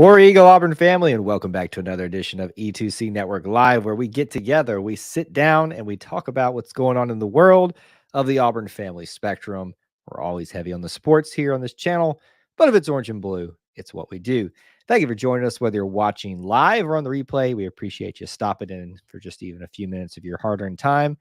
War Eagle Auburn family, and welcome back to another edition of E2C Network Live, where we get together, we sit down, and we talk about what's going on in the world of the Auburn family spectrum. We're always heavy on the sports here on this channel, but if it's orange and blue, it's what we do. Thank you for joining us, whether you're watching live or on the replay. We appreciate you stopping in for just even a few minutes of your hard-earned time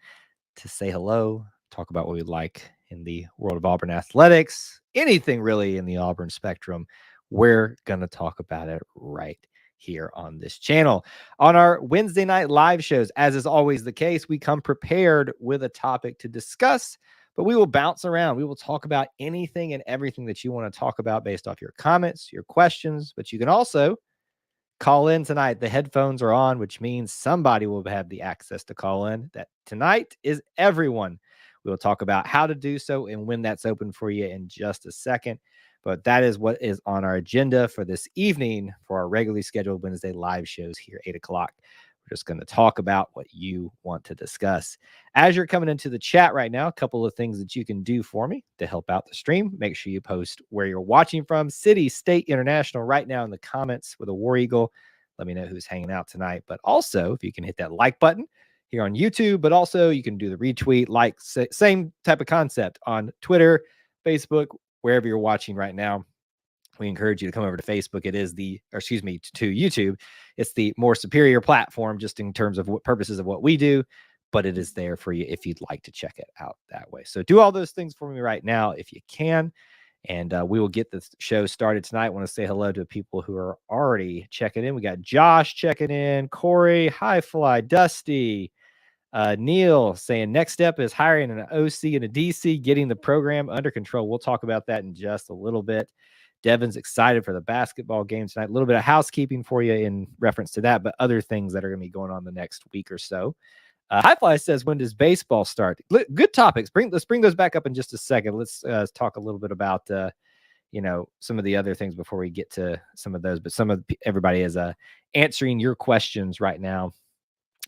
to say hello, talk about what we like in the world of Auburn athletics, anything really in the Auburn spectrum. We're going to talk about it right here on this channel. On our Wednesday night live shows, as is always the case, we come prepared with a topic to discuss, but we will bounce around. We will talk about anything and everything that you want to talk about based off your comments, your questions, but you can also call in tonight. The headphones are on, which means somebody will have the access to call in. That tonight is everyone. We'll talk about how to do so and when that's open for you in just a second. But that is what is on our agenda for this evening for our regularly scheduled Wednesday live shows here, 8 o'clock. We're just going to talk about what you want to discuss. As you're coming into the chat right now, a couple of things that you can do for me to help out the stream. Make sure you post where you're watching from, city, state, international, right now in the comments with a War Eagle. Let me know who's hanging out tonight. But also, if you can hit that like button here on YouTube, but also you can do the retweet, like, same type of concept on Twitter, Facebook, wherever you're watching right now. We encourage you to come over to Facebook. It is to YouTube. It's the more superior platform just in terms of what purposes of what we do, but it is there for you if you'd like to check it out that way. So do all those things for me right now if you can, and we will get the show started tonight. I want to say hello to people who are already checking in. We got Josh checking in, Corey, High Fly, Dusty, Neil saying next step is hiring an OC and a DC, getting the program under control. We'll talk about that in just a little bit. Devin's excited for the basketball game tonight. A little bit of housekeeping for you in reference to that, but other things that are going to be going on the next week or so. Highfly says, when does baseball start? Good topics. Let's bring those back up in just a second. Let's talk a little bit about some of the other things before we get to some of those. But everybody is answering your questions right now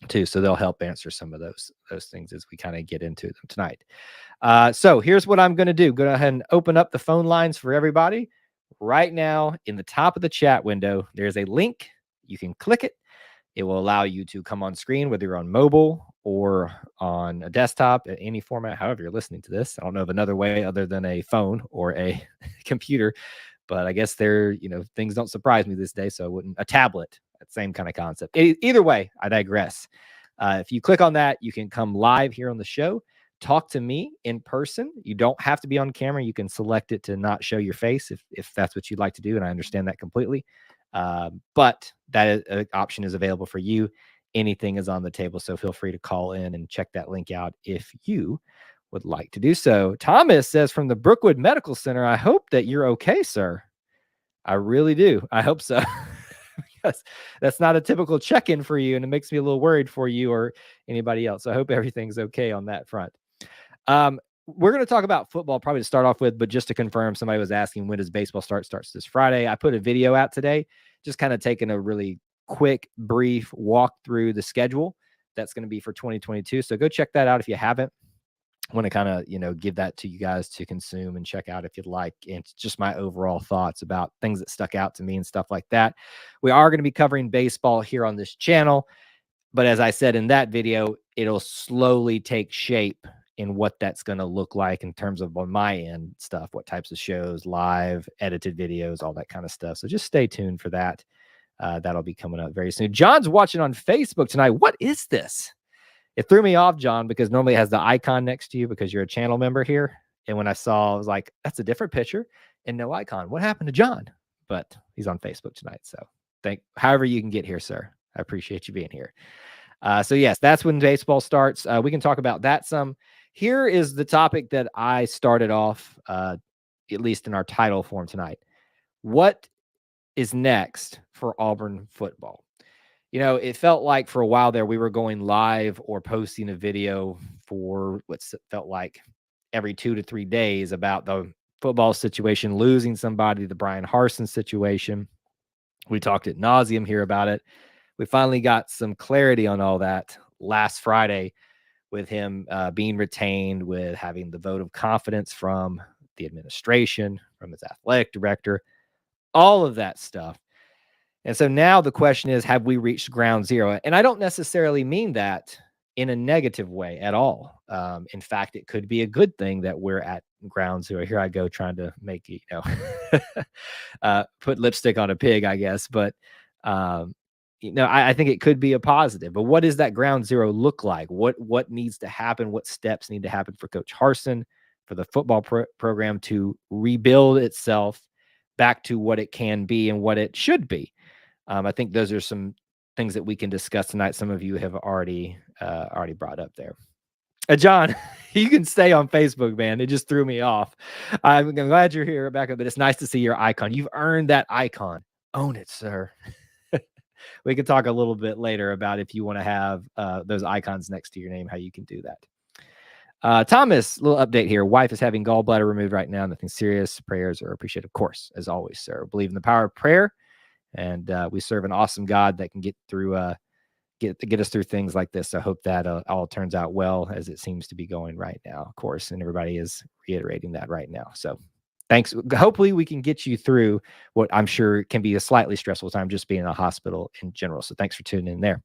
too, so they'll help answer some of those things as we kind of get into them tonight. So here's what I'm going to do. Go ahead and open up the phone lines for everybody right now. In the top of the chat window, there's a link. You can click it. It will allow you to come on screen, whether you're on mobile or on a desktop, at any format, however you're listening to this. I don't know of another way other than a phone or a computer, but I guess things don't surprise me this day, so I wouldn't. A tablet, that same kind of concept. Either way, I digress. If you click on that, you can come live here on the show, talk to me in person. You don't have to be on camera. You can select it to not show your face if that's what you'd like to do, and I understand that completely. But that option is available for you. Anything is on the table, so feel free to call in and check that link out if you would like to do so. Thomas says from the Brookwood Medical Center, I hope that you're okay, sir. I really do. I hope so. Because that's not a typical check-in for you, and it makes me a little worried for you or anybody else. I hope everything's okay on that front. We're going to talk about football probably to start off with, but just to confirm, somebody was asking when does baseball start? Starts this Friday. I put a video out today, just kind of taking a really quick, brief walk through the schedule that's going to be for 2022. So go check that out if you haven't. I want to kind of, give that to you guys to consume and check out if you'd like. And just my overall thoughts about things that stuck out to me and stuff like that. We are going to be covering baseball here on this channel. But as I said in that video, it'll slowly take shape in what that's going to look like in terms of on my end stuff, what types of shows, live, edited videos, all that kind of stuff. So just stay tuned for that. That'll be coming up very soon. John's watching on Facebook tonight. What is this? It threw me off, John, because normally it has the icon next to you because you're a channel member here. And when I saw, I was like, that's a different picture and no icon. What happened to John? But he's on Facebook tonight. So however you can get here, sir. I appreciate you being here. So yes, that's when baseball starts. We can talk about that some. Here is the topic that I started off, at least in our title form tonight. What is next for Auburn football? It felt like for a while there we were going live or posting a video for what felt like every 2 to 3 days about the football situation, losing somebody, the Bryan Harsin situation. We talked ad nauseum here about it. We finally got some clarity on all that last Friday with him being retained, with having the vote of confidence from the administration, from his athletic director, all of that stuff. And so now the question is, have we reached ground zero? And I don't necessarily mean that in a negative way at all. In fact, it could be a good thing that we're at ground zero. Here I go trying to make it, put lipstick on a pig, I guess. But I think it could be a positive. But what does that ground zero look like? What needs to happen? What steps need to happen for Coach Harsin, for the football program to rebuild itself back to what it can be and what it should be? I think those are some things that we can discuss tonight. Some of you have already brought up there. John, you can stay on Facebook, man. It just threw me off. I'm glad you're here, Rebecca, but it's nice to see your icon. You've earned that icon. Own it, sir. We can talk a little bit later about if you want to have those icons next to your name, how you can do that. Thomas, little update here. Wife is having gallbladder removed right now. Nothing serious. Prayers are appreciated, of course, as always, sir. Believe in the power of prayer. And we serve an awesome God that can get through, get us through things like this. So I hope that all turns out well, as it seems to be going right now, of course. And everybody is reiterating that right now. So thanks. Hopefully we can get you through what I'm sure can be a slightly stressful time just being in a hospital in general. So thanks for tuning in there.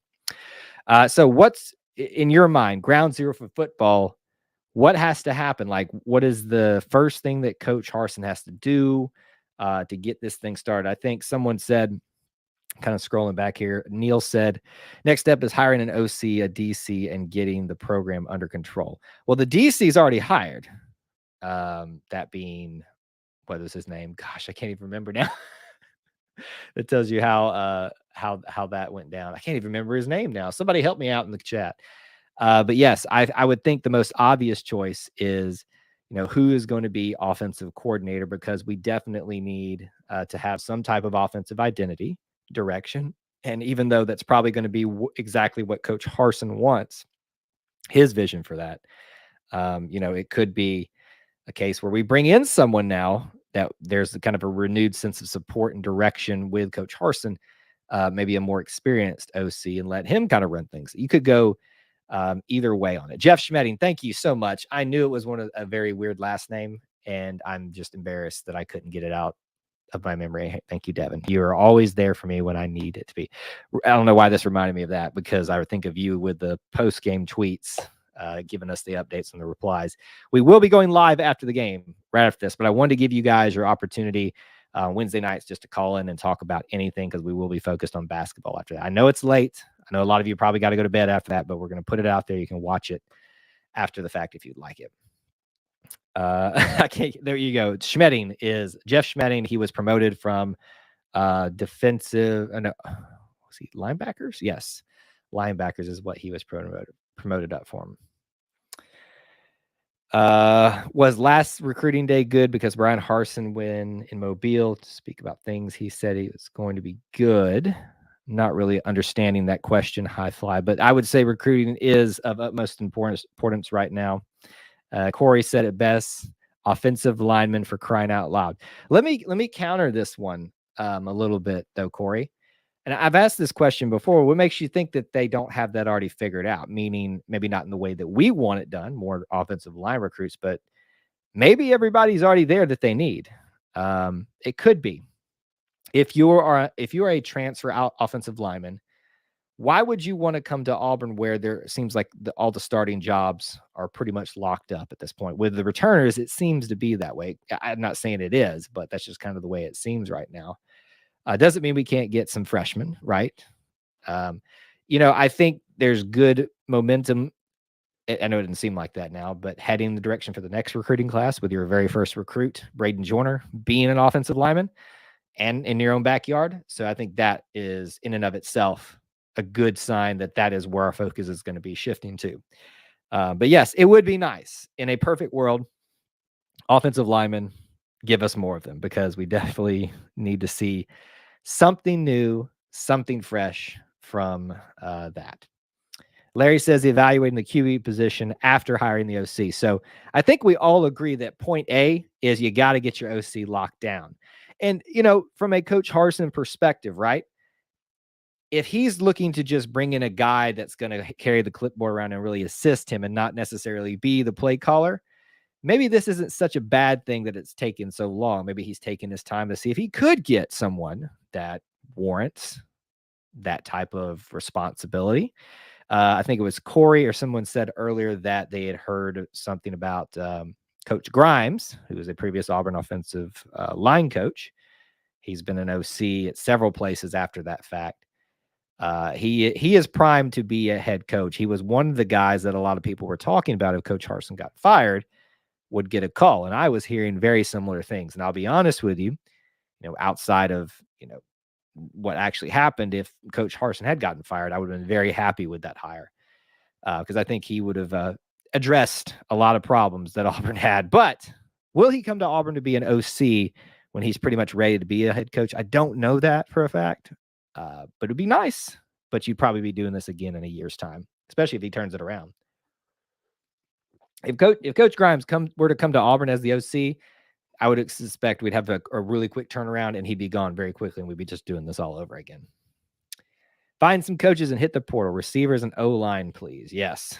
So what's in your mind, ground zero for football? What has to happen? Like, what is the first thing that Coach Harsin has to do to get this thing started? I think someone said, kind of scrolling back here, Neil said, next step is hiring an OC, a DC, and getting the program under control. Well, the DC is already hired. That being, what is his name? Gosh, I can't even remember now. It tells you how that went down. I can't even remember his name now. Somebody help me out in the chat. But yes, I would think the most obvious choice is, who is going to be offensive coordinator, because we definitely need to have some type of offensive identity, direction. And even though that's probably going to be exactly what Coach Harsin wants, his vision for that, it could be a case where we bring in someone now that there's kind of a renewed sense of support and direction with Coach Harsin, maybe a more experienced OC, and let him kind of run things. You could go either way on it. Jeff Schmedding, thank you so much. I knew it was a very weird last name, and I'm just embarrassed that I couldn't get it out of my memory. Thank you, Devin. You're always there for me when I need it to be. I don't know why this reminded me of that, because I would think of you with the post-game tweets, giving us the updates and the replies. We will be going live after the game, right after this, but I wanted to give you guys your opportunity Wednesday nights just to call in and talk about anything, because we will be focused on basketball after that. I know it's late. I know a lot of you probably got to go to bed after that, but we're going to put it out there. You can watch it after the fact if you'd like it. There you go. Schmedding is Jeff Schmedding. He was promoted from defensive. Was he linebackers? Yes, linebackers is what he was promoted up for him. Was last recruiting day good because Bryan Harsin went in Mobile to speak about things? He said he was going to be good. Not really understanding that question, high fly, but I would say recruiting is of utmost importance right now. Corey said it best: offensive lineman, for crying out loud. Let me counter this one a little bit though, Corey. And I've asked this question before. What makes you think that they don't have that already figured out? Meaning maybe not in the way that we want it done, more offensive line recruits, but maybe everybody's already there that they need. It could be. If you are a transfer out offensive lineman, why would you want to come to Auburn, where there seems like all the starting jobs are pretty much locked up at this point? With the returners, it seems to be that way. I'm not saying it is, but that's just kind of the way it seems right now. Doesn't mean we can't get some freshmen, right? I think there's good momentum. I know it didn't seem like that now, but heading in the direction for the next recruiting class with your very first recruit, Braden Joyner, being an offensive lineman and in your own backyard. So I think that is in and of itself a good sign that is where our focus is going to be shifting to. But yes, it would be nice in a perfect world. Offensive linemen, give us more of them, because we definitely need to see something new, something fresh from that. Larry says evaluating the QB position after hiring the OC. So I think we all agree that point A is you got to get your OC locked down. And, from a Coach Harsin perspective, right? If he's looking to just bring in a guy that's going to carry the clipboard around and really assist him and not necessarily be the play caller, maybe this isn't such a bad thing that it's taken so long. Maybe he's taken his time to see if he could get someone that warrants that type of responsibility. I think it was Corey or someone said earlier that they had heard something about Coach Grimes, who was a previous Auburn offensive line coach. He's been an OC at several places after that fact. He is primed to be a head coach. He was one of the guys that a lot of people were talking about if Coach Harsin got fired, would get a call. And I was hearing very similar things. And I'll be honest with you, outside of, what actually happened, if Coach Harsin had gotten fired, I would have been very happy with that hire. Because I think he would have addressed a lot of problems that Auburn had. But will he come to Auburn to be an OC when he's pretty much ready to be a head coach? I don't know that for a fact, but it'd be nice. But you'd probably be doing this again in a year's time, especially if he turns it around. If Coach Grimes were to come to Auburn as the OC, I would suspect we'd have a really quick turnaround and he'd be gone very quickly and we'd be just doing this all over again. Find some coaches and hit the portal. Receivers and O-line, please. Yes.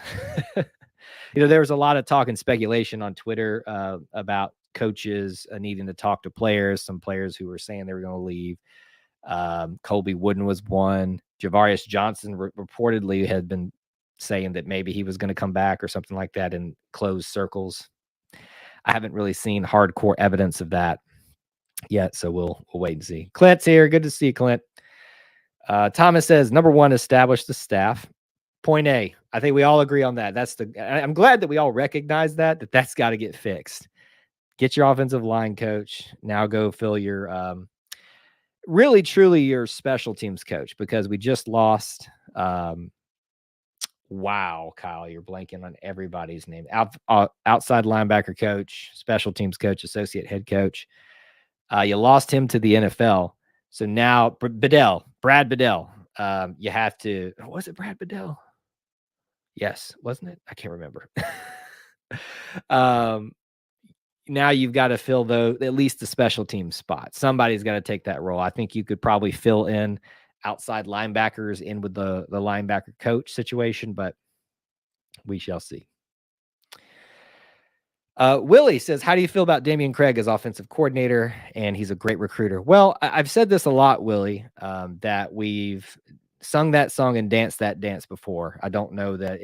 There was a lot of talk and speculation on Twitter about coaches needing to talk to players, some players who were saying they were going to leave. Colby Wooden was one. Javarius Johnson reportedly had been saying that maybe he was going to come back or something like that in closed circles. I haven't really seen hardcore evidence of that yet, so we'll wait and see. Clint's here. Good to see you, Clint. Thomas says, number one, establish the staff. Point A. I think we all agree on that. I'm glad that we all recognize that's got to get fixed. Get your offensive line coach. Now go fill your really, truly your special teams coach, because we just lost. Wow, Kyle, you're blanking on everybody's name. Outside linebacker coach, special teams coach, associate head coach. You lost him to the NFL. So now Brad Bedell. You have to, was it Brad Bedell? Yes, wasn't it? I can't remember. Now you've got to fill at least the special team spot. Somebody's got to take that role. I think you could probably fill in outside linebackers in with the linebacker coach situation, but we shall see. Willie says, how do you feel about Damian Craig as offensive coordinator? And he's a great recruiter. Well, I've said this a lot, Willie, that we've sung that song and danced that dance before. I don't know that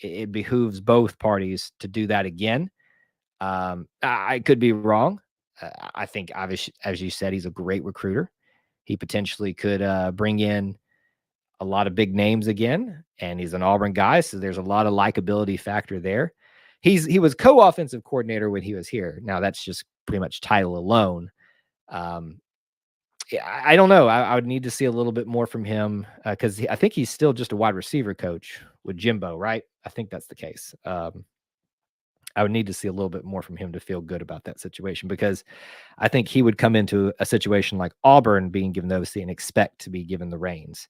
it behooves both parties to do that again. I could be wrong. I think, obviously, as you said, he's a great recruiter. He potentially could bring in a lot of big names again, and he's an Auburn guy, so there's a lot of likability factor there. He was co-offensive coordinator when he was here. Now that's just pretty much title alone. I don't know. I would need to see a little bit more from him because I think he's still just a wide receiver coach with Jimbo, right? I think that's the case. I would need to see a little bit more from him to feel good about that situation, because I think he would come into a situation like Auburn being given the OC and expect to be given the reins.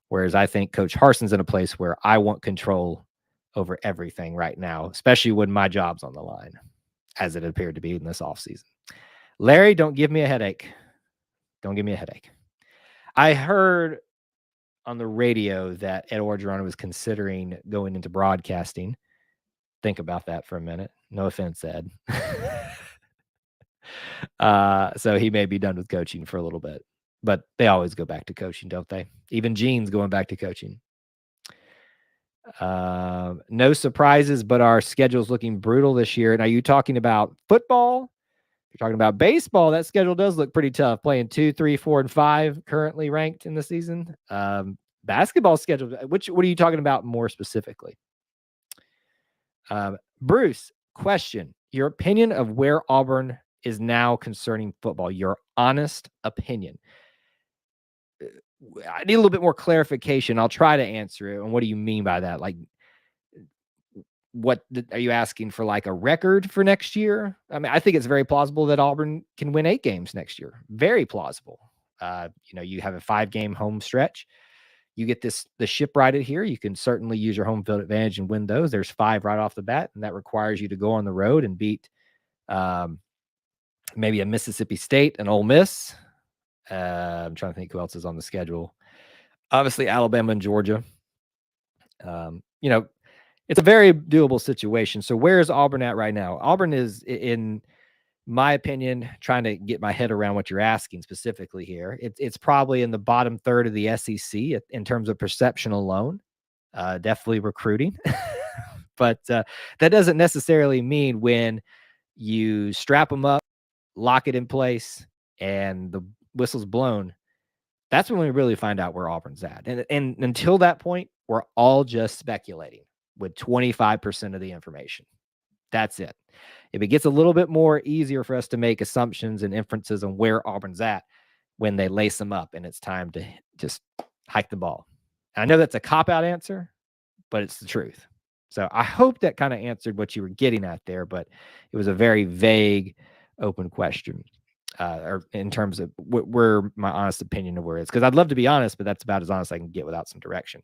Whereas I think Coach Harsin's in a place where I want control over everything right now, especially when my job's on the line, as it appeared to be in this offseason. Larry, don't give me a headache. Don't give me a headache. I heard on the radio that Ed Orgeron was considering going into broadcasting. Think about that for a minute. No offense, Ed. So he may be done with coaching for a little bit, but they always go back to coaching, don't they? Even Gene's going back to coaching. No surprises, but our schedule's looking brutal this year. And are you talking about football? If you're talking about baseball, that schedule does look pretty tough. Playing 2, 3, 4, and 5 currently ranked in the season. Basketball schedule, what are you talking about more specifically? Bruce, question. Your opinion of where Auburn is now concerning football. Your honest opinion. I need a little bit more clarification. I'll try to answer it. And what do you mean by that? Like, what are you asking for, like a record for next year? I mean, I think it's very plausible that Auburn can win 8 games next year. Very plausible. You have a 5-game home stretch. You get the ship righted here. You can certainly use your home field advantage and win those. There's 5 right off the bat, and that requires you to go on the road and beat maybe a Mississippi State, an Ole Miss. I'm trying to think who else is on the schedule. Obviously, Alabama and Georgia. It's a very doable situation. So where is Auburn at right now? Auburn is in my opinion, trying to get my head around what you're asking specifically here, it's probably in the bottom third of the SEC in terms of perception alone. Definitely recruiting. But that doesn't necessarily mean when you strap them up, lock it in place, and the whistle's blown, that's when we really find out where Auburn's at. And until that point, we're all just speculating with 25% of the information. That's it. If it gets a little bit more easier for us to make assumptions and inferences on where Auburn's at when they lace them up and it's time to just hike the ball. And I know that's a cop-out answer, but it's the truth. So I hope that kind of answered what you were getting at there, but it was a very vague, open question, or in terms of where my honest opinion of where it's, because I'd love to be honest, but that's about as honest I can get without some direction.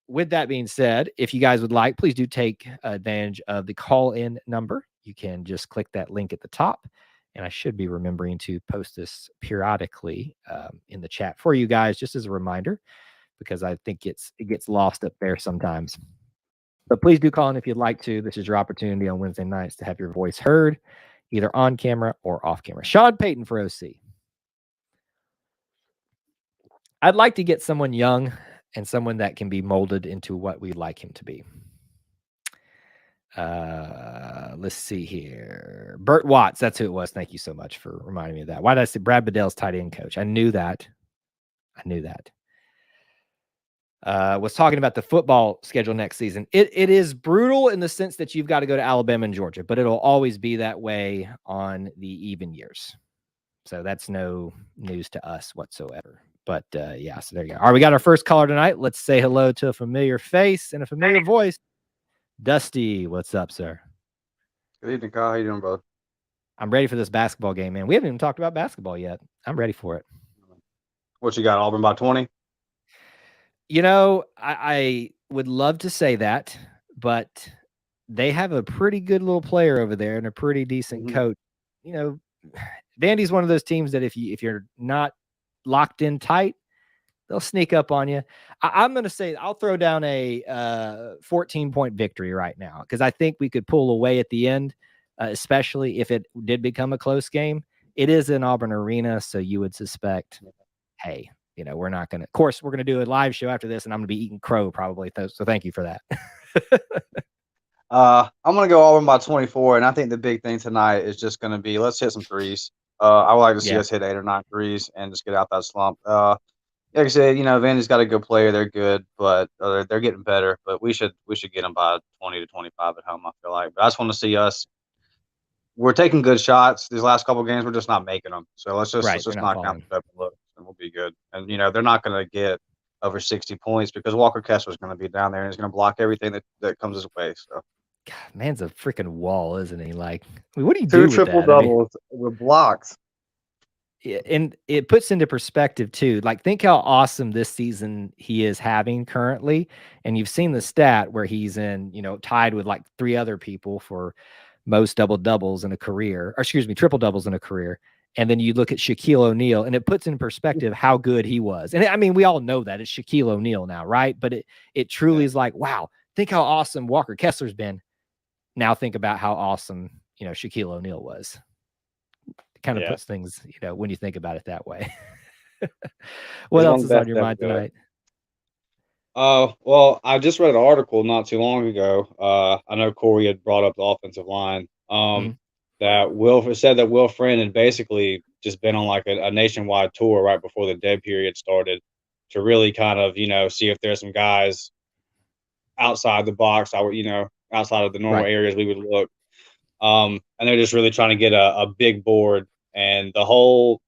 With that being said, if you guys would like, please do take advantage of the call-in number. You can just click that link at the top, and I should be remembering to post this periodically in the chat for you guys, just as a reminder, because I think it gets lost up there sometimes. But please do call in if you'd like to. This is your opportunity on Wednesday nights to have your voice heard, either on camera or off camera. Sean Payton for OC. I'd like to get someone young and someone that can be molded into what we'd like him to be. Let's see here. Bert Watts, that's who it was. Thank you so much for reminding me of that. Why did I say Brad Bedell's tight end coach? I knew that. Was talking about the football schedule next season. It is brutal in the sense that you've got to go to Alabama and Georgia, but it'll always be that way on the even years. So that's no news to us whatsoever. But yeah, so there you go. All right, we got our first caller tonight. Let's say hello to a familiar face and a familiar voice. Dusty, what's up, sir? Good evening, Kyle. How you doing, bud? I'm ready for this basketball game, man. We haven't even talked about basketball yet. I'm ready for it. What you got, Auburn by 20? You know, I would love to say that, but they have a pretty good little player over there and a pretty decent coach. You know, Vandy's one of those teams that if you're not locked in tight, they'll sneak up on you. I'm going to say I'll throw down a 14-point victory right now because I think we could pull away at the end, especially if it did become a close game. It is in Auburn Arena, so you would suspect, hey, you know, we're not going to – of course, we're going to do a live show after this, and I'm going to be eating crow probably. So thank you for that. I'm going to go Auburn by 24, and I think the big thing tonight is just going to be let's hit some threes. I would like to see us hit 8 or 9 threes and just get out that slump. Like I said, you know, Vandy's got a good player. They're good, but they're getting better. But we should get them by 20 to 25 at home, I feel like. But I just want to see us. We're taking good shots. These last couple of games, we're just not making them. So let's just knock out the open look, and we'll be good. And, you know, they're not going to get over 60 points because Walker Kessler's going to be down there and he's going to block everything that comes his way. So, God, man's a freaking wall, isn't he? Like, I mean, what do you do with that? 2 triple doubles with blocks. And it puts into perspective too. Like, think how awesome this season he is having currently. And you've seen the stat where he's in, you know, tied with like 3 other people for most triple doubles in a career. And then you look at Shaquille O'Neal, and it puts in perspective how good he was. And I mean, we all know that it's Shaquille O'Neal now, right? But it truly is like, wow, think how awesome Walker Kessler's been. Now think about how awesome, you know, Shaquille O'Neal was. Kind of puts things, you know, when you think about it that way. What else is on your mind tonight? Well, I just read an article not too long ago. I know Corey had brought up the offensive line. That Will Friend had basically just been on like a nationwide tour right before the dead period started to really kind of, you know, see if there's some guys outside the box, you know, outside of the normal areas we would look. And they're just really trying to get a big board. And the whole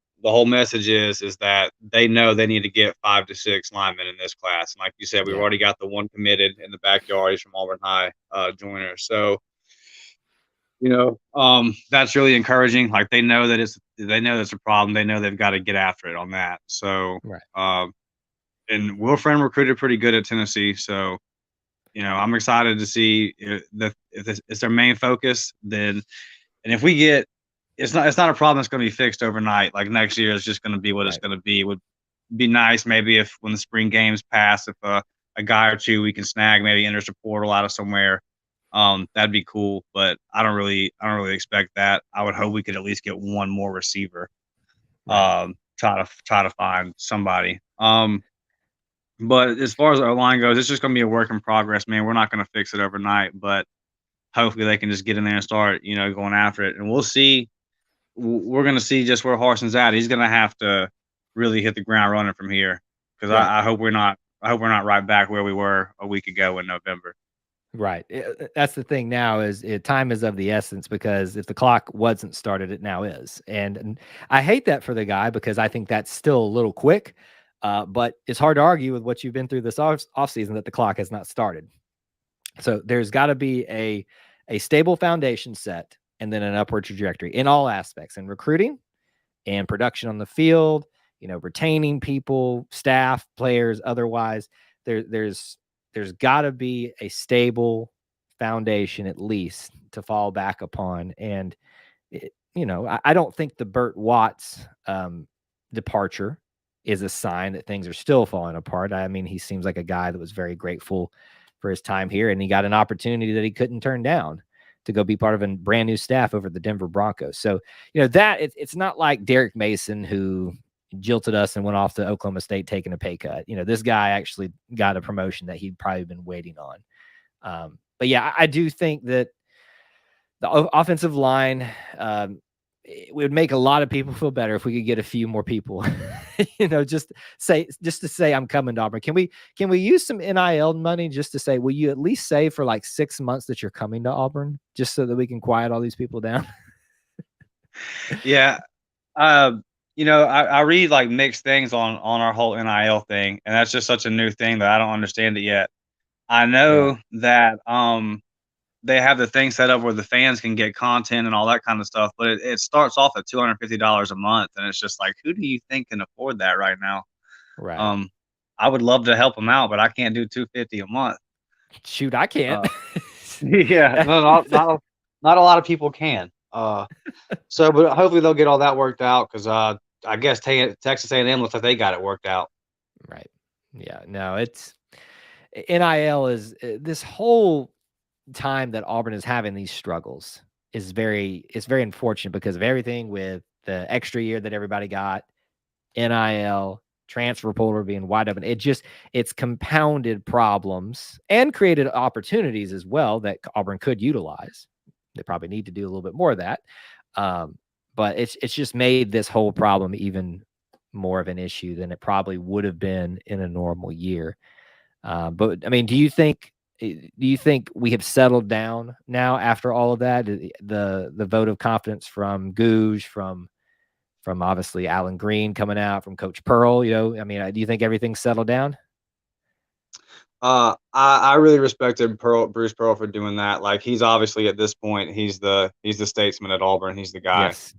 message is that they know they need to get 5 to 6 linemen in this class. And like you said, we've already got the one committed in the backyard. He's from Auburn High, Joyner. So, you know, that's really encouraging. Like they know it's a problem. They know they've got to get after it on that. So, and Will Friend recruited pretty good at Tennessee. So, you know, I'm excited to see if it's their main focus. Then, and if we get, it's not a problem that's going to be fixed overnight. Like next year is just going to be what it's going to be. It would be nice maybe if when the spring games pass, if a guy or two we can snag maybe enters the portal out of somewhere, That'd be cool, but I don't really expect that. I would hope we could at least get one more receiver. Right. Try to find somebody. But as far as our line goes, it's just gonna be a work in progress, man. We're not gonna fix it overnight, but hopefully they can just get in there and start, going after it. And we'll see. We're gonna see just where Harson's at. He's gonna have to really hit the ground running from here because Right. I hope we're not. I hope we're not right back where we were a week ago in November. Right. That's the thing now is time is of the essence because if the clock wasn't started, it now is. And I hate that for the guy because I think that's still a little quick. But it's hard to argue with what you've been through this offseason that the clock has not started. So there's got to be a stable foundation set and then an upward trajectory in all aspects in recruiting and production on the field, retaining people, staff, players, otherwise. There's got to be a stable foundation at least to fall back upon. And I don't think the Burt Watts departure is a sign that things are still falling apart. I mean, he seems like a guy that was very grateful for his time here, and he got an opportunity that he couldn't turn down to go be part of a brand new staff over the Denver Broncos. So, that it's not like Derek Mason who jilted us and went off to Oklahoma State taking a pay cut. This guy actually got a promotion that he'd probably been waiting on. But yeah, I do think that the offensive line, it would make a lot of people feel better if we could get a few more people, just to say I'm coming to Auburn. Can we use some NIL money just to say, will you at least say for like 6 months that you're coming to Auburn just so that we can quiet all these people down? Yeah. I read like mixed things on our whole NIL thing, and that's just such a new thing that I don't understand it yet. I Yeah. know that they have the thing set up where the fans can get content and all that kind of stuff, but it starts off at $250 a month, and it's just like, who do you think can afford that right now? Right. Um, I would love to help them out, but I can't do 250 a month. Shoot, I can't. Uh, yeah, no, not a lot of people can. But hopefully they'll get all that worked out because I guess Texas A&M looks like they got it worked out. Right. Yeah. No, it's NIL is this whole time that Auburn is having these struggles is it's very unfortunate because of everything with the extra year that everybody got, NIL, transfer portal being wide open. It's compounded problems and created opportunities as well that Auburn could utilize. They probably need to do a little bit more of that. But it's just made this whole problem even more of an issue than it probably would have been in a normal year. But I mean, do you think we have settled down now after all of that? The vote of confidence from Gouge, from obviously Alan Green coming out, from Coach Pearl, I mean, do you think everything's settled down? I really respected Bruce Pearl for doing that. Like he's obviously at this point he's the statesman at Auburn. He's the guy. Yes.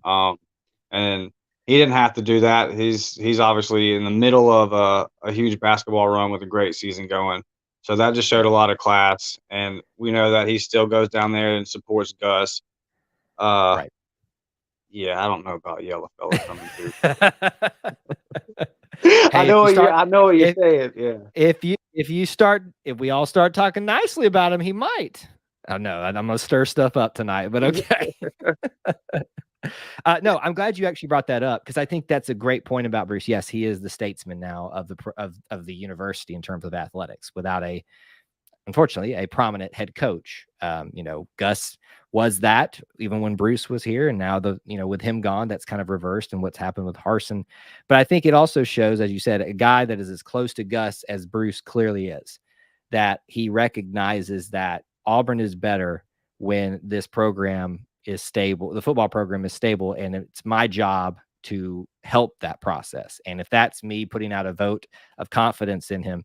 And he didn't have to do that. He's obviously in the middle of a huge basketball run with a great season going. So that just showed a lot of class. And we know that he still goes down there and supports Gus. Right. Yeah, I don't know about Yellow Fella coming through. Hey, if you start, I know what you're if saying. Yeah. if we all start talking nicely about him, he might. Oh no, I'm gonna stir stuff up tonight, but okay. No, I'm glad you actually brought that up because I think that's a great point about Bruce. Yes, he is the statesman now of the university in terms of athletics, without unfortunately, a prominent head coach. Gus was that even when Bruce was here, and now with him gone, that's kind of reversed and what's happened with Harsin. But I think it also shows, as you said, a guy that is as close to Gus as Bruce clearly is, that he recognizes that Auburn is better when this program is stable, the football program is stable, and it's my job to help that process. And if that's me putting out a vote of confidence in him,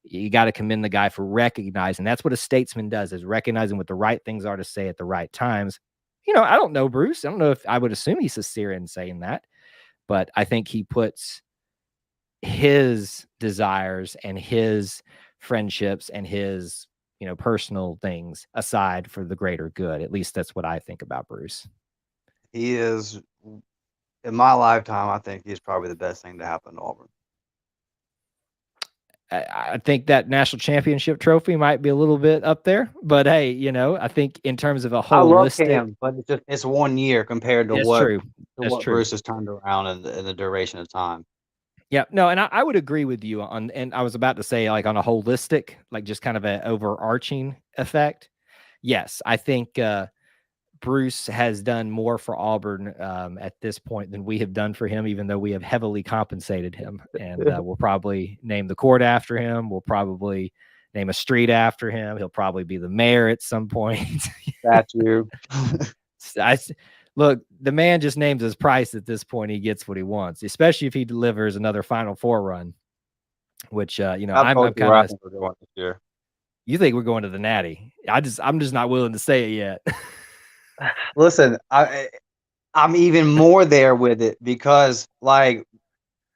you got to commend the guy for recognizing. That's what a statesman does, is recognizing what the right things are to say at the right times. I don't know Bruce. I don't know if I would assume he's sincere in saying that, but I think he puts his desires and his friendships and his, personal things aside for the greater good. At least that's what I think about Bruce. He is, in my lifetime, I think he's probably the best thing to happen to Auburn. I think that national championship trophy might be a little bit up there, but hey, I think in terms of a I love holistic, Cam, but it's 1 year compared to it's true. That's true. Bruce has turned around in the duration of time. Yeah, no, and I would agree with you on, and I was about to say like on a holistic, like just kind of an overarching effect. Yes, I think Bruce has done more for Auburn at this point than we have done for him, even though we have heavily compensated him. And we'll probably name the court after him. We'll probably name a street after him. He'll probably be the mayor at some point. Statue. Look, the man just names his price at this point. He gets what he wants, especially if he delivers another Final Four run, which, I'm kind of. This year. You think we're going to the Natty? I'm just not willing to say it yet. Listen, I'm even more there with it because like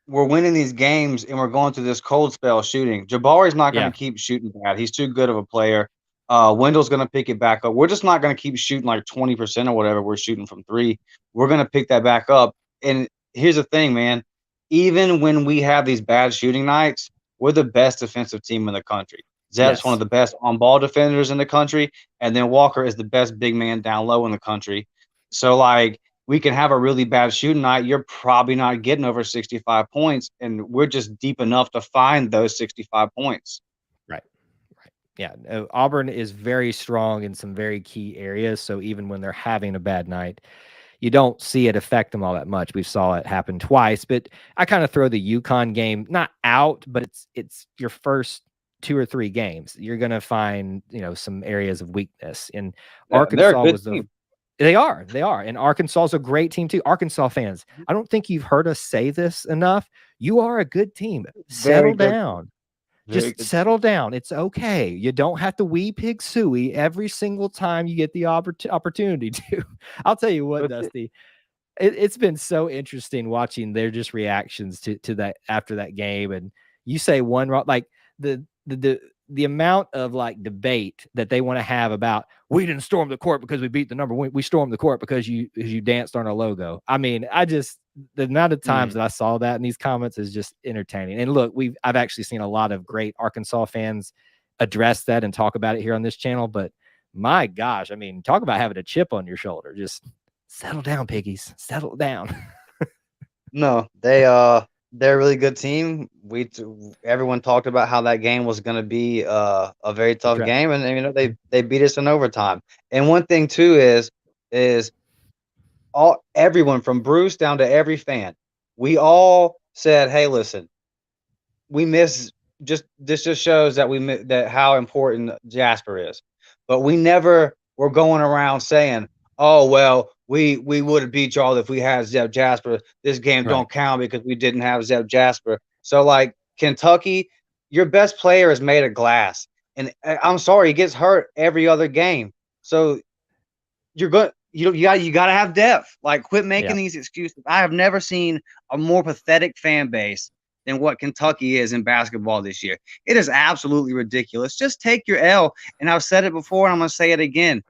we're winning these games and we're going through this cold spell shooting. Jabari's not going to keep shooting bad. He's too good of a player. Wendell's going to pick it back up. We're just not going to keep shooting like 20% or whatever we're shooting from three. We're going to pick that back up. And here's the thing, man. Even when we have these bad shooting nights, we're the best defensive team in the country. Zepp's one of the best on-ball defenders in the country, and then Walker is the best big man down low in the country. So, like, we can have a really bad shooting night. You're probably not getting over 65 points, and we're just deep enough to find those 65 points. Right. Yeah. Auburn is very strong in some very key areas, so even when they're having a bad night, you don't see it affect them all that much. We saw it happen twice, but I kind of throw the UConn game not out, but it's your first 2 or 3 games. You're going to find, some areas of weakness. And Arkansas was they are. And Arkansas is a great team too. Arkansas fans, I don't think you've heard us say this enough. You are a good team. Settle down. Just settle down. It's okay. You don't have to wee pig suey every single time you get the opportunity to. I'll tell you what, Dusty, it's been so interesting watching their just reactions to that after that game. And you say one wrong, like the amount of like debate that they want to have about we didn't storm the court because we beat the number one. We stormed the court because you danced on our logo. I mean, the amount of times that I saw that in these comments is just entertaining. And look, I've actually seen a lot of great Arkansas fans address that and talk about it here on this channel. But my gosh, I mean, talk about having a chip on your shoulder. Just settle down, piggies. Settle down. No, they're a really good team. Everyone talked about how that game was going to be a very tough game, and they beat us in overtime. And one thing too is everyone from Bruce down to every fan, we all said, "Hey, listen, we miss this just shows that how important Jasper is." But we never were going around saying, "Oh well, we would have beat y'all if we had Zeb Jasper. This game don't count because we didn't have Zeb Jasper." So like Kentucky, your best player is made of glass, and I'm sorry, he gets hurt every other game. So you got to have depth. Like, quit making these excuses. I have never seen a more pathetic fan base than what Kentucky is in basketball this year. It is absolutely ridiculous. Just take your L. And I've said it before, and I'm going to say it again.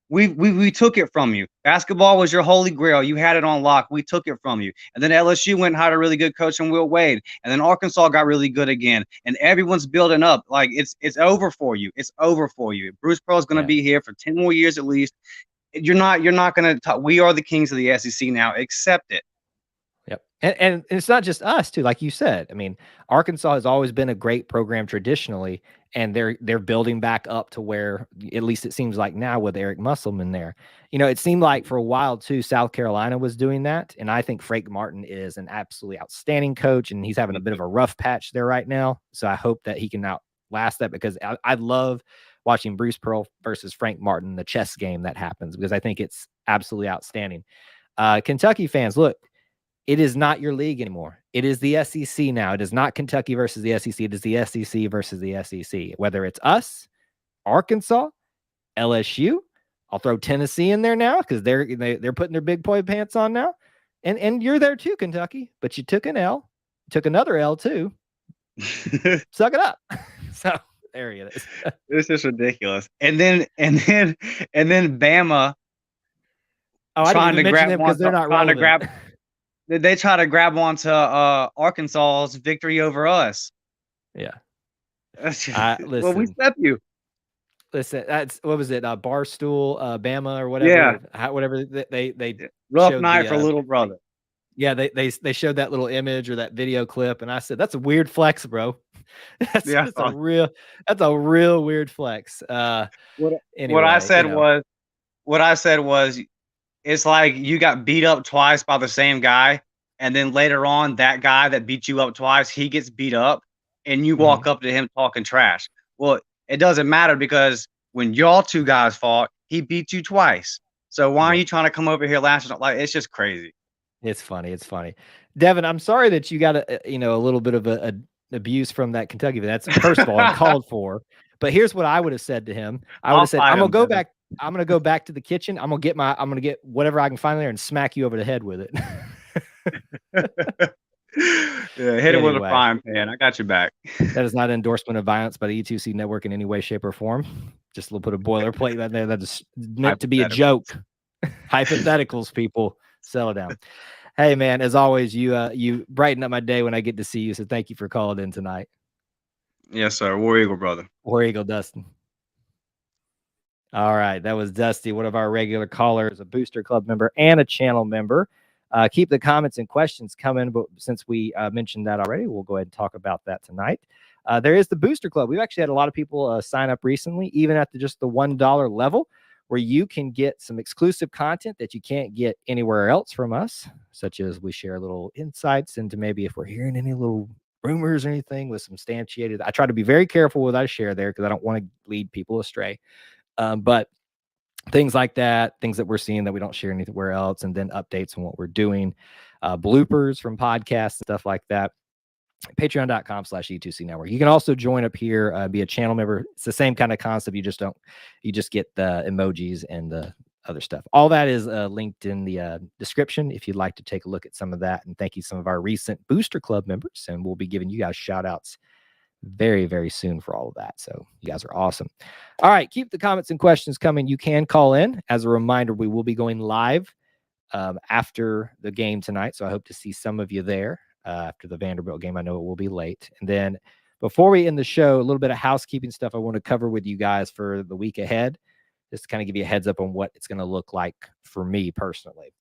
We took it from you. Basketball was your holy grail. You had it on lock. We took it from you. And then LSU went and hired a really good coach in Will Wade. And then Arkansas got really good again. And everyone's building up. Like, it's over for you. It's over for you. Bruce Pearl's going to be here for 10 more years at least. You're not going to talk. We are the kings of the SEC now. Accept it. Yep. And it's not just us too, like you said. I mean, Arkansas has always been a great program traditionally, and they're building back up to where, at least it seems like now with Eric Musselman there. It seemed like for a while too, South Carolina was doing that, and I think Frank Martin is an absolutely outstanding coach, and he's having a bit of a rough patch there right now. So I hope that he can outlast that, because I love watching Bruce Pearl versus Frank Martin, the chess game that happens, because I think it's absolutely outstanding. Kentucky fans, look, it is not your league anymore. It is the SEC now. It is not Kentucky versus the SEC. It is the SEC versus the SEC. Whether it's us, Arkansas, LSU, I'll throw Tennessee in there now because they're putting their big boy pants on now, and you're there too, Kentucky. But you took an L, took another L too. Suck it up. So there it is. This is ridiculous. And then Bama. Oh, I didn't even mention them because they're not relevant. They try to grab onto Arkansas's victory over us. Yeah. Well, we Listen, step you. listen. That's what was it? Barstool, Bama, or Yeah. whatever. Whatever they Rough showed night for the. little brother. Yeah, they showed that little image or that video clip, and I said, "That's a weird flex, bro. that's Yeah. that's a real that's a real weird flex." What what I Anyway, said was what I said was it's like you got beat up twice by the same guy, and then later on, that guy that beat you up twice, he gets beat up, and you Mhm. walk up to him talking trash. Well, it doesn't matter because when y'all two guys fought, he beat you twice. So why are Yeah, you trying to come over here lashing out? Like it's just crazy. it's funny. It's funny. Devin, I'm sorry that you got a little bit of a abuse from that Kentucky. That's first of all uncalled for. But here's what I would have said to him. I would I'll have said, fight "I'm gonna him, go Devin. back. I'm gonna go back to the kitchen. I'm gonna get whatever I can find there and smack you over the head with it." Yeah, hit him with a Anyway, frying pan. I got your back. that is not an endorsement of violence by the E2C network in any way, shape, or form. Just a little put a boilerplate in there that is meant to be a Hypothetical. joke. Hypotheticals, people, settle down. Hey, man, as always, you brighten up my day when I get to see you. So thank you for calling in tonight. Yes, sir. War Eagle, brother. War Eagle, Dustin. All right, that was Dusty, one of our regular callers, a Booster Club member and a channel member. Keep the comments and questions coming, but since we mentioned that already, we'll go ahead and talk about that tonight. There is the Booster Club. We've actually had a lot of people sign up recently, even at just the $1 level, where you can get some exclusive content that you can't get anywhere else from us, such as we share little insights into maybe if we're hearing any little rumors or anything with substantiated. I try to be very careful with what I share there because I don't want to lead people astray. But things like that, things that we're seeing that we don't share anywhere else, and then updates on what we're doing, bloopers from podcasts, stuff like that. Patreon.com/E2C network. You can also join up here, be a channel member. It's the same kind of concept. You just get the emojis and the other stuff. All that is linked in the description if you'd like to take a look at some of that. And thank you, some of our recent Booster Club members. And we'll be giving you guys shout outs very, very soon for all of that. So you guys are awesome. All right, keep the comments and questions coming. You can call in. As a reminder, we will be going live after the game tonight. So I hope to see some of you there after the Vanderbilt game. I know it will be late. And then before we end the show, a little bit of housekeeping stuff I want to cover with you guys for the week ahead, just to kind of give you a heads up on what it's going to look like for me personally.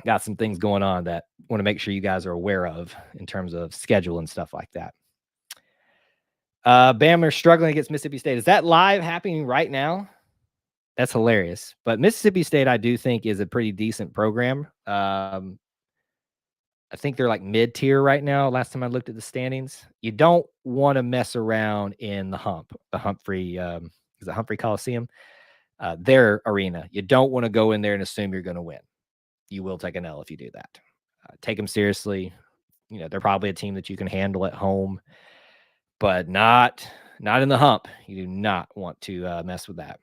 Got some things going on that I want to make sure you guys are aware of in terms of schedule and stuff like that. Bama struggling against Mississippi State. Is that live happening right now? That's hilarious. But Mississippi State, I do think, is a pretty decent program. I think they're like mid-tier right now. Last time I looked at the standings, you don't want to mess around in the Humphrey, is it Humphrey Coliseum? Their arena. You don't want to go in there and assume you're going to win. You will take an L if you do that. Take them seriously. You know, they're probably a team that you can handle at home, but not in the Hump. You do not want to mess with that.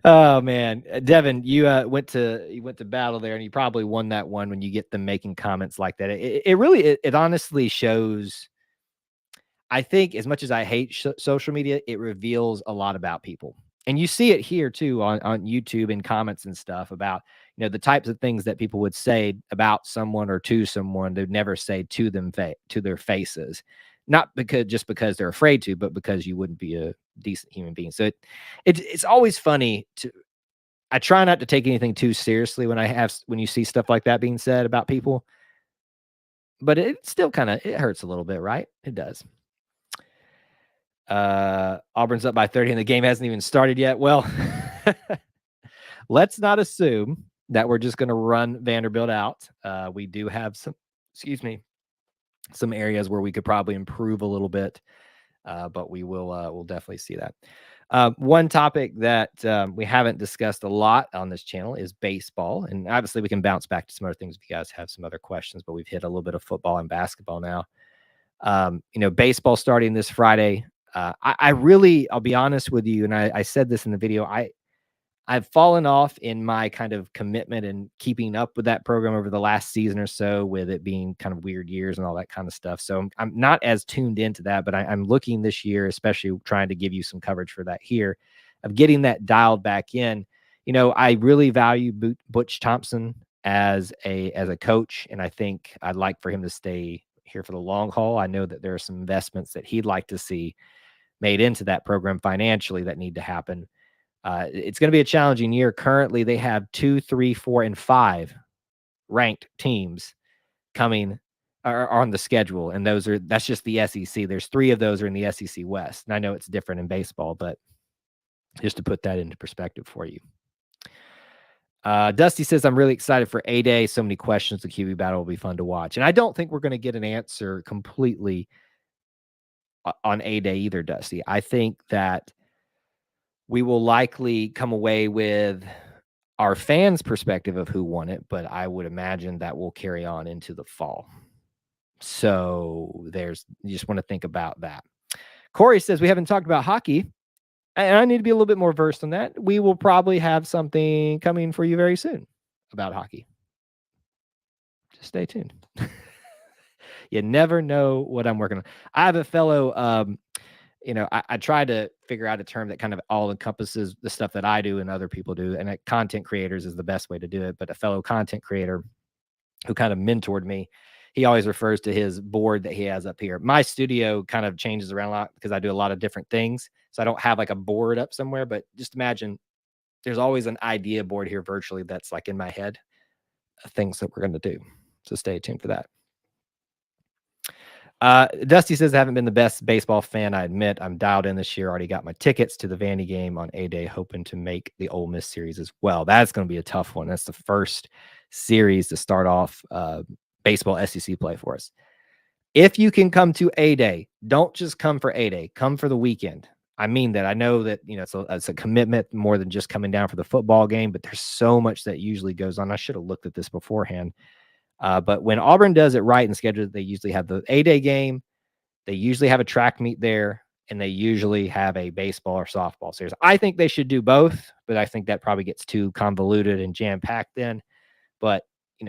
Oh man, Devin, you went to battle there, and you probably won that one when you get them making comments like that. It really honestly shows. I think as much as I hate social media, it reveals a lot about people. And you see it here too on YouTube and comments and stuff about, the types of things that people would say about someone or to someone they'd never say to them to their faces. Not because they're afraid to, but because you wouldn't be a decent human being. So it's always funny I try not to take anything too seriously when you see stuff like that being said about people. But it still it hurts a little bit, right? It does. Auburn's up by 30 and the game hasn't even started yet. Well, let's not assume that we're just going to run Vanderbilt out. We do have some areas where we could probably improve a little bit, but we'll definitely see that. One topic that we haven't discussed a lot on this channel is baseball. And obviously we can bounce back to some other things if you guys have some other questions, but we've hit a little bit of football and basketball now. Baseball starting this Friday. I'll be honest with you, and I said this in the video, I've fallen off in my kind of commitment and keeping up with that program over the last season or so, with it being kind of weird years and all that kind of stuff. So I'm not as tuned into that, but I'm looking this year, especially trying to give you some coverage for that here, of getting that dialed back in. I really value Butch Thompson as a coach, and I think I'd like for him to stay here for the long haul. I know that there are some investments that he'd like to see made into that program financially that need to happen. It's going to be a challenging year. Currently, they have 2, 3, 4, and 5 ranked teams coming are on the schedule, and that's just the SEC. There's 3 of those are in the SEC West, and I know it's different in baseball, but just to put that into perspective for you. Dusty says, I'm really excited for A-Day. So many questions. The QB battle will be fun to watch. And I don't think we're going to get an answer completely on A-Day either, Dusty. I think that we will likely come away with our fans' perspective of who won it, but I would imagine that will carry on into the fall. So you just want to think about that. Corey says, we haven't talked about hockey, and I need to be a little bit more versed on that. We will probably have something coming for you very soon about hockey. Just stay tuned. You never know what I'm working on. I have a fellow, I try to figure out a term that kind of all encompasses the stuff that I do and other people do. And content creators is the best way to do it. But a fellow content creator who kind of mentored me, he always refers to his board that he has up here. My studio kind of changes around a lot because I do a lot of different things. So I don't have like a board up somewhere, but just imagine there's always an idea board here virtually that's like in my head of things that we're going to do. So stay tuned for that. Dusty says, I haven't been the best baseball fan. I admit I'm dialed in this year. Already got my tickets to the Vandy game on A-Day, hoping to make the Ole Miss series as well. That's going to be a tough one. That's the first series to start off baseball SEC play for us. If you can come to A-Day, don't just come for A-Day. Come for the weekend. I mean that. I know that it's a commitment more than just coming down for the football game, but there's so much that usually goes on. I should have looked at this beforehand. But when Auburn does it right and scheduled, they usually have the A-Day game. They usually have a track meet there, and they usually have a baseball or softball series. I think they should do both, but I think that probably gets too convoluted and jam-packed then. But,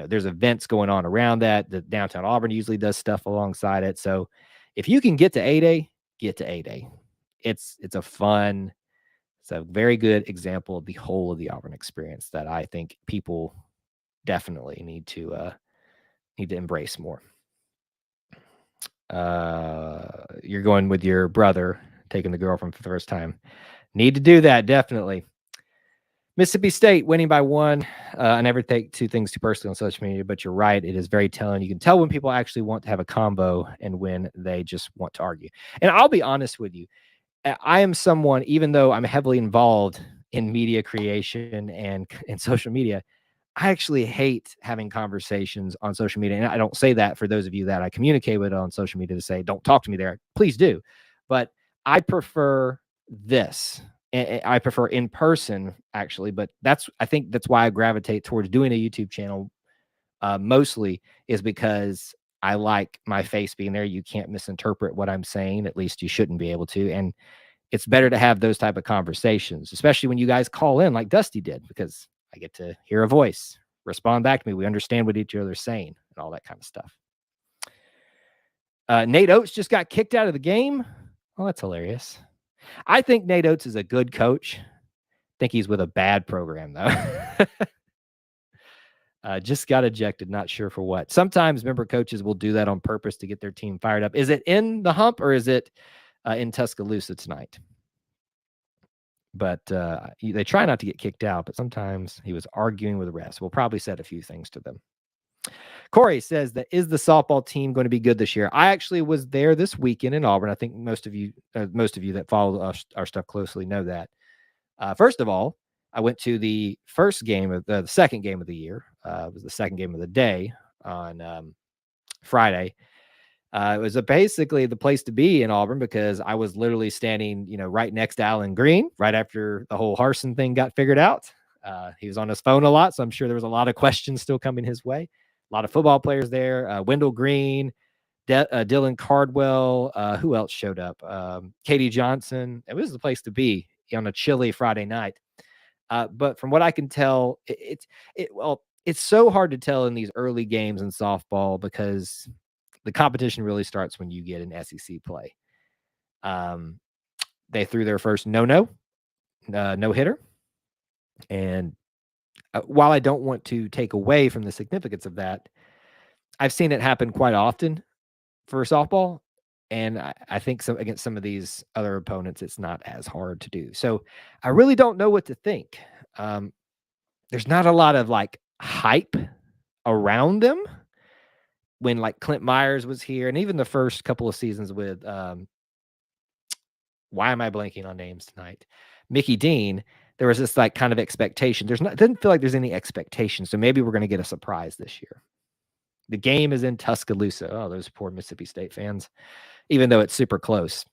there's events going on around that. The downtown Auburn usually does stuff alongside it. So if you can get to A-Day, get to A-Day. It's a very good example of the whole of the Auburn experience that I think people definitely need to embrace more. You're going with your brother, taking the girlfriend for the first time. Need to do that, definitely. Mississippi State winning by 1. I never take 2 things too personally on social media, but you're right. It is very telling. You can tell when people actually want to have a combo and when they just want to argue. And I'll be honest with you. I am someone, even though I'm heavily involved in media creation and social media, I actually hate having conversations on social media. And I don't say that for those of you that I communicate with on social media to say, don't talk to me there. Please do. But I prefer this. I prefer in person, actually. But I think that's why I gravitate towards doing a YouTube channel mostly, is because I like my face being there. You can't misinterpret what I'm saying. At least you shouldn't be able to. And it's better to have those type of conversations, especially when you guys call in like Dusty did, because I get to hear a voice, respond back to me. We understand what each other's saying and all that kind of stuff. Nate Oates just got kicked out of the game. Oh, that's hilarious. I think Nate Oates is a good coach. I think he's with a bad program, though. Just got ejected. Not sure for what. Sometimes, remember, coaches will do that on purpose to get their team fired up. Is it in the Hump or is it in Tuscaloosa tonight? But they try not to get kicked out, but sometimes he was arguing with the refs. We'll probably said a few things to them. Corey says that, is the softball team going to be good this year? I actually was there this weekend in Auburn. I think most of you that follow our stuff closely know that. First of all, I went to the the second game of the year. It was the second game of the day on Friday. It was basically the place to be in Auburn because I was literally standing, right next to Alan Green right after the whole Harsin thing got figured out. He was on his phone a lot, so I'm sure there was a lot of questions still coming his way. A lot of football players there. Wendell Green, Dylan Cardwell. Who else showed up? Katie Johnson. It was the place to be on a chilly Friday night. But from what I can tell, it's so hard to tell in these early games in softball because the competition really starts when you get an SEC play. They threw their first no-hitter. And while I don't want to take away from the significance of that, I've seen it happen quite often for softball. And I think against some of these other opponents, it's not as hard to do. So I really don't know what to think. There's not a lot of like hype around them when like Clint Myers was here, and even the first couple of seasons with why am I blanking on names tonight? Mickey Dean. There was this like kind of expectation. It doesn't feel like there's any expectation. So maybe we're going to get a surprise this year. The game is in Tuscaloosa. Oh, those poor Mississippi State fans, even though it's super close.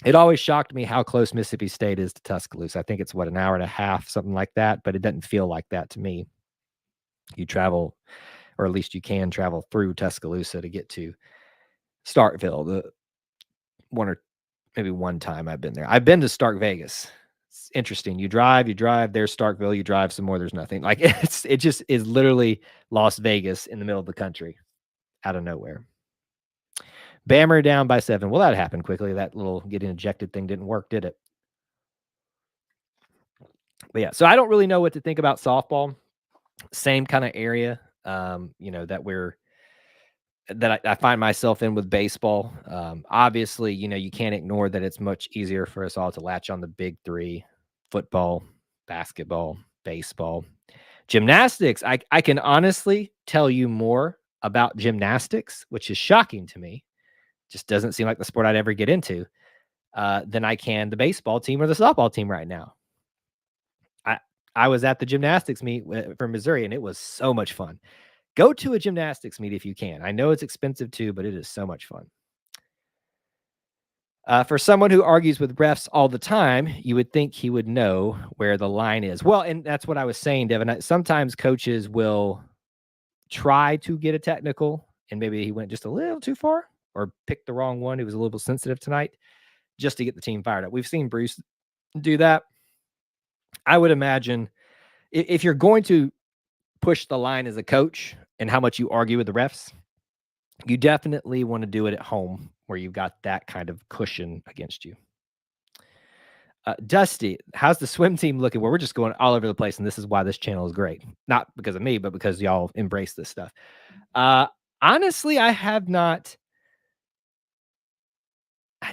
It always shocked me how close Mississippi State is to Tuscaloosa. I think it's an hour and a half, something like that, but it doesn't feel like that to me. You travel, or at least you can travel through Tuscaloosa to get to Starkville. The maybe one time I've been there. I've been to Stark Vegas. It's interesting. You drive, there's Starkville, you drive some more, there's nothing. Like it just is literally Las Vegas in the middle of the country out of nowhere. Bammer down by 7. Well, that happened quickly. That little getting ejected thing didn't work, did it? But yeah, so I don't really know what to think about softball. Same kind of area, that I find myself in with baseball. Obviously, you can't ignore that it's much easier for us all to latch on the big three: football, basketball, baseball. Gymnastics, I can honestly tell you more about gymnastics, which is shocking to me. Just doesn't seem like the sport I'd ever get into, than I can the baseball team or the softball team right now. I was at the gymnastics meet for Missouri, and it was so much fun. Go to a gymnastics meet if you can. I know it's expensive too, but it is so much fun. For someone who argues with refs all the time, you would think he would know where the line is. Well, and that's what I was saying, Devin. Sometimes coaches will try to get a technical, and maybe he went just a little too far or picked the wrong one. He was a little sensitive tonight just to get the team fired up. We've seen Bruce do that. I would imagine if you're going to push the line as a coach and how much you argue with the refs, you definitely want to do it at home where you've got that kind of cushion against you. Dusty, how's the swim team looking? Well, we're just going all over the place, and this is why this channel is great. Not because of me, but because y'all embrace this stuff. Honestly, I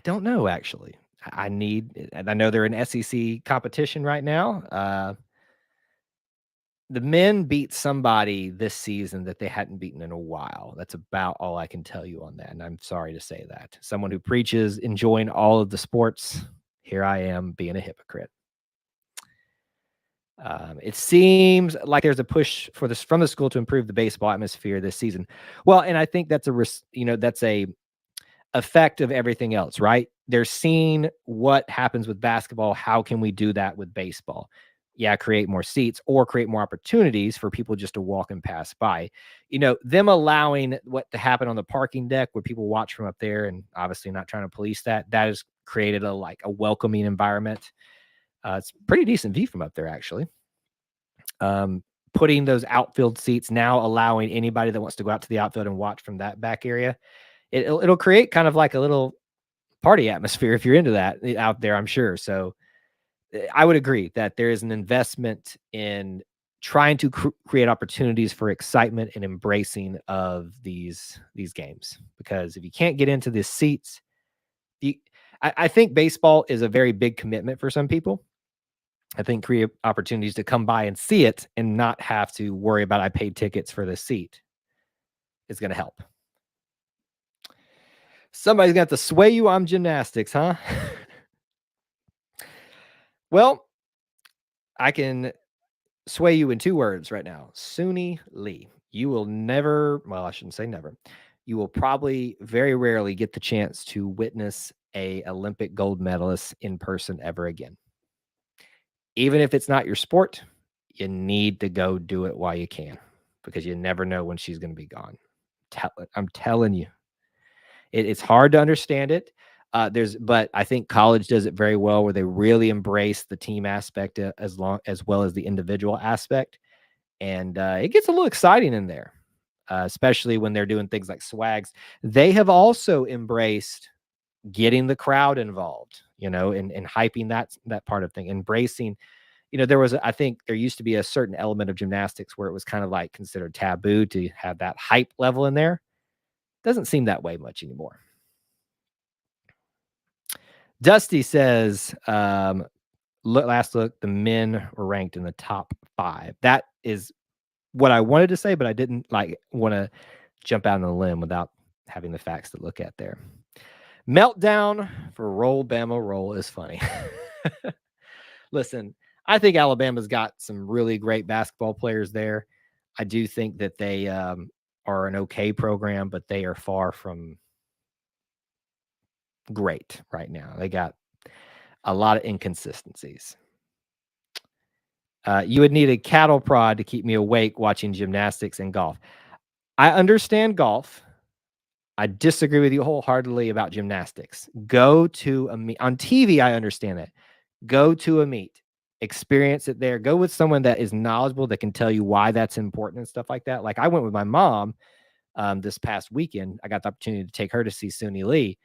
don't know, actually. I know they're in SEC competition right now. The men beat somebody this season that they hadn't beaten in a while. That's about all I can tell you on that. And I'm sorry to say that. Someone who preaches enjoying all of the sports, here I am being a hypocrite. It seems like there's a push from the school to improve the baseball atmosphere this season. Well, and I think that's a effect of everything else, right? They're seeing what happens with basketball. How can we do that with baseball? Yeah, create more seats or create more opportunities for people just to walk and pass by. Them allowing what to happen on the parking deck where people watch from up there, and obviously not trying to police that has created a welcoming environment. It's pretty decent view from up there, actually. Putting those outfield seats now, allowing anybody that wants to go out to the outfield and watch from that back area, it'll create kind of like a little party atmosphere if you're into that out there, I'm sure. So I would agree that there is an investment in trying to create opportunities for excitement and embracing of these games, because if you can't get into the seats, I think baseball is a very big commitment for some people. I think create opportunities to come by and see it and not have to worry about I paid tickets for the seat is going to help. Somebody's got to sway you on gymnastics, huh? Well, I can sway you in 2 words right now. Suni Lee. You will never, well, I shouldn't say never. You will probably very rarely get the chance to witness a Olympic gold medalist in person ever again. Even if it's not your sport, you need to go do it while you can, because you never know when she's going to be gone. I'm telling you. It's hard to understand it. But I think college does it very well, where they really embrace the team aspect as well as the individual aspect. And it gets a little exciting in there, especially when they're doing things like swags. They have also embraced getting the crowd involved, and hyping that part of thing, embracing, I think there used to be a certain element of gymnastics where it was kind of like considered taboo to have that hype level in there. Doesn't seem that way much anymore. Dusty says, last look, the men were ranked in the top 5. That is what I wanted to say, but I didn't want to jump out on a limb without having the facts to look at there. Meltdown for Roll Bama Roll is funny. Listen, I think Alabama's got some really great basketball players there. I do think that they are an okay program, but they are far from great right now. They got a lot of inconsistencies. You would need a cattle prod to keep me awake watching gymnastics and golf. I understand golf. I disagree with you wholeheartedly about gymnastics. Go to a meet. On TV, I understand that. Go to a meet. Experience it there. Go with someone that is knowledgeable, that can tell you why that's important and stuff like that. Like I went with my mom this past weekend. I got the opportunity to take her to see Suni Lee.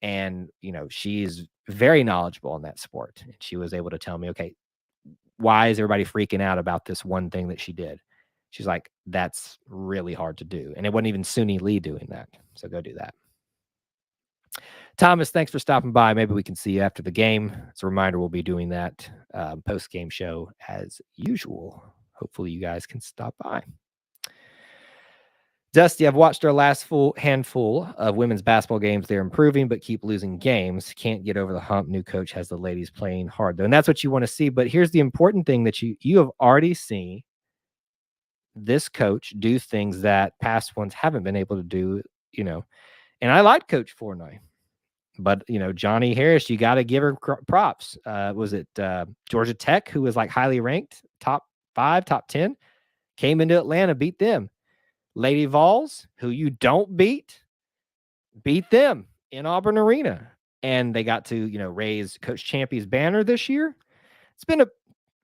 And, she's very knowledgeable in that sport. And she was able to tell me, okay, why is everybody freaking out about this one thing that she did? She's like, that's really hard to do. And it wasn't even Suni Lee doing that. So go do that. Thomas, thanks for stopping by. Maybe we can see you after the game. As a reminder, we'll be doing that post-game show as usual. Hopefully you guys can stop by. Dusty, I've watched our last full handful of women's basketball games. They're improving, but keep losing games. Can't get over the hump. New coach has the ladies playing hard, though. And that's what you want to see. But here's the important thing that you have already seen this coach do things that past ones haven't been able to do, And I like Coach Fortnite. But, Johnny Harris, you got to give her props. Was it Georgia Tech, who was like highly ranked, top 5, top 10, came into Atlanta, beat them. Lady Vols, who you don't beat them in Auburn Arena. And they got to, raise Coach Champy's banner this year. It's been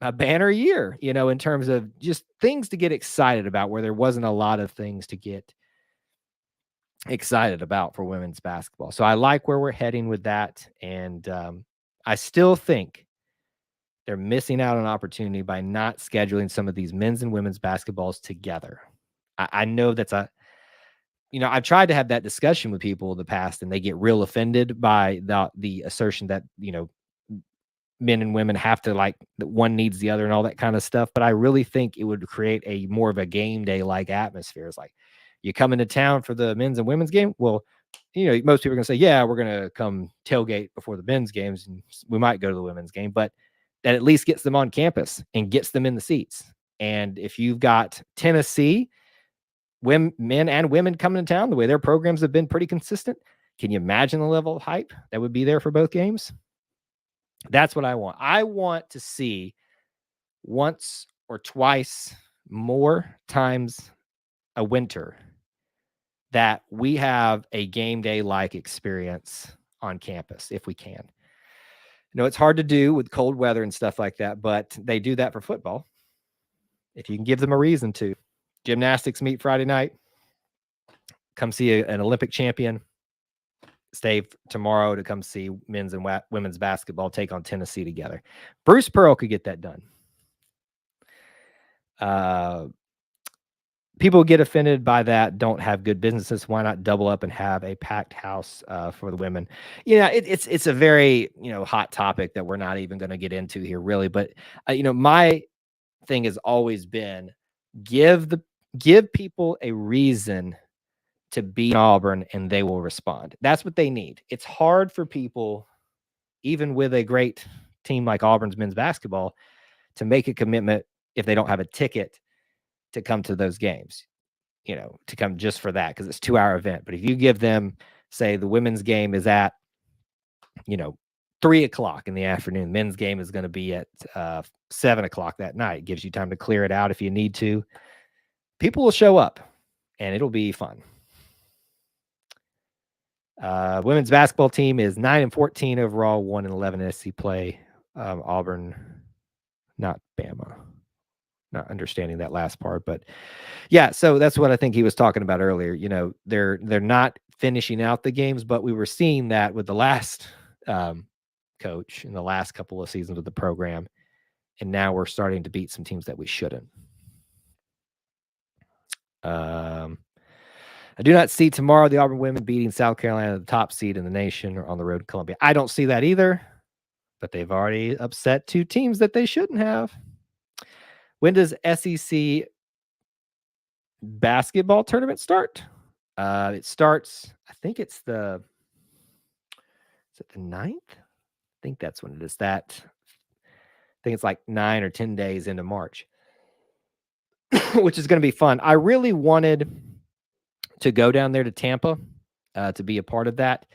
a banner year, in terms of just things to get excited about, where there wasn't a lot of things to get excited about for women's basketball. So I like where we're heading with that. And I still think they're missing out on opportunity by not scheduling some of these men's and women's basketballs together. I know that's I've tried to have that discussion with people in the past, and they get real offended by the assertion that, men and women have to that one needs the other and all that kind of stuff. But I really think it would create a more of a game day like atmosphere. It's like, you come into town for the men's and women's game. Well, most people are going to say, yeah, we're going to come tailgate before the men's games, and we might go to the women's game, but that at least gets them on campus and gets them in the seats. And if you've got Tennessee, men and women coming to town, the way their programs have been pretty consistent, can you imagine the level of hype that would be there for both games? That's what I want. I want to see once or twice more times a winter that we have a game day like experience on campus if we can. It's hard to do with cold weather and stuff like that, but they do that for football. If you can give them a reason to. Gymnastics meet Friday night. Come see an Olympic champion. Stay tomorrow to come see men's and women's basketball take on Tennessee together. Bruce Pearl could get that done. People get offended by that, don't have good businesses. Why not double up and have a packed house for the women? It's a very, hot topic that we're not even going to get into here really. But, my thing has always been give people a reason to be in Auburn and they will respond. That's what they need. It's hard for people, even with a great team like Auburn's men's basketball, to make a commitment if they don't have a ticket to come to those games, to come just for that, because it's a 2-hour event. But if you give them, say, the women's game is at, 3:00 in the afternoon, men's game is going to be at 7:00 that night. It gives you time to clear it out if you need to. People will show up and it'll be fun. Women's basketball team is 9-14 overall, 1-11 SC play. Auburn, not Bama. Not understanding that last part, but yeah, so that's what I think he was talking about earlier. They're not finishing out the games, but we were seeing that with the last coach in the last couple of seasons of the program, And now we're starting to beat some teams that we shouldn't. I do not see tomorrow the Auburn women beating South Carolina, the top seed in the nation, or on the road to Columbia. I don't see that either, but they've already upset two teams that they shouldn't have. When does SEC basketball tournament start? It starts, I think it's the 9th? I think that's when it is. I think it's like 9 or 10 days into March, which is going to be fun. I really wanted to go down there to Tampa to be a part of that,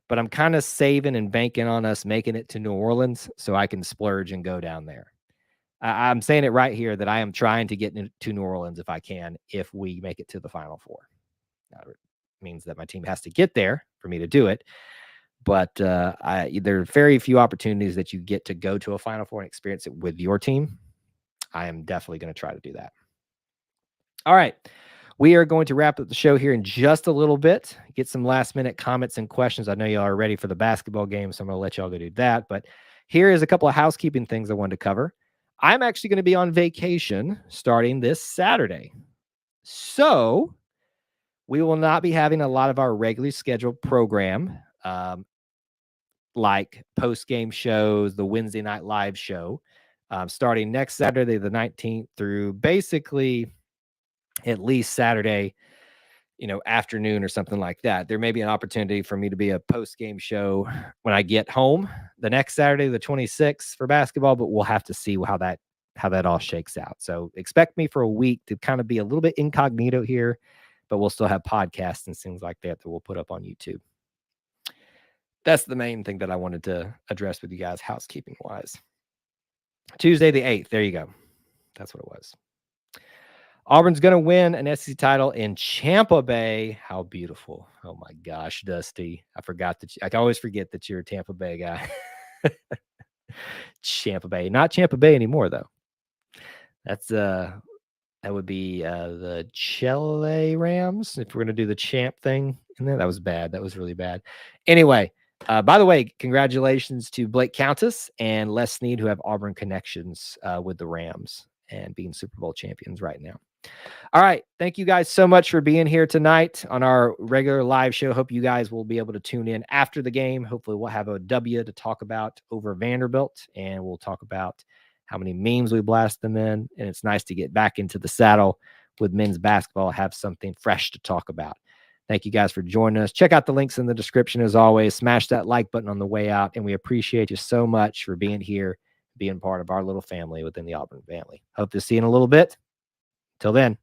but I'm kind of saving and banking on us making it to New Orleans so I can splurge and go down there. I'm saying it right here that I am trying to get to New Orleans if I can, if we make it to the Final Four. Now, it means that my team has to get there for me to do it, but there are very few opportunities that you get to go to a Final Four and experience it with your team. I am definitely going to try to do that. All right. We are going to wrap up the show here in just a little bit, get some last minute comments and questions. I know y'all are ready for the basketball game, so I'm going to let y'all go do that. But here is a couple of housekeeping things I wanted to cover. I'm actually going to be on vacation starting this Saturday. So we will not be having a lot of our regularly scheduled program, like post-game shows, the Wednesday night live show, starting next Saturday, the 19th, through basically at least Saturday, afternoon or something like that. There may be an opportunity for me to be a post-game show when I get home the next Saturday, the 26th, for basketball, but we'll have to see how that all shakes out. So expect me for a week to kind of be a little bit incognito here, but we'll still have podcasts and things like that we'll put up on YouTube. That's the main thing that I wanted to address with you guys, housekeeping wise. Tuesday the 8th. There you go. That's what it was. Auburn's going to win an SEC title in Tampa Bay. How beautiful. Oh my gosh, Dusty. I always forget that you're a Tampa Bay guy. Tampa Bay. Not Tampa Bay anymore, though. That would be the Chile Rams, if we're going to do the champ thing. And that was bad. That was really bad. Anyway, by the way, congratulations to Blake Countess and Les Snead, who have Auburn connections with the Rams and being Super Bowl champions right now. All right. Thank you guys so much for being here tonight on our regular live show. Hope you guys will be able to tune in after the game. Hopefully we'll have a W to talk about over Vanderbilt, and we'll talk about how many memes we blast them in. And it's nice to get back into the saddle with men's basketball, have something fresh to talk about. Thank you guys for joining us. Check out the links in the description as always. Smash that like button on the way out. And we appreciate you so much for being here, being part of our little family within the Auburn family. Hope to see you in a little bit. Till then.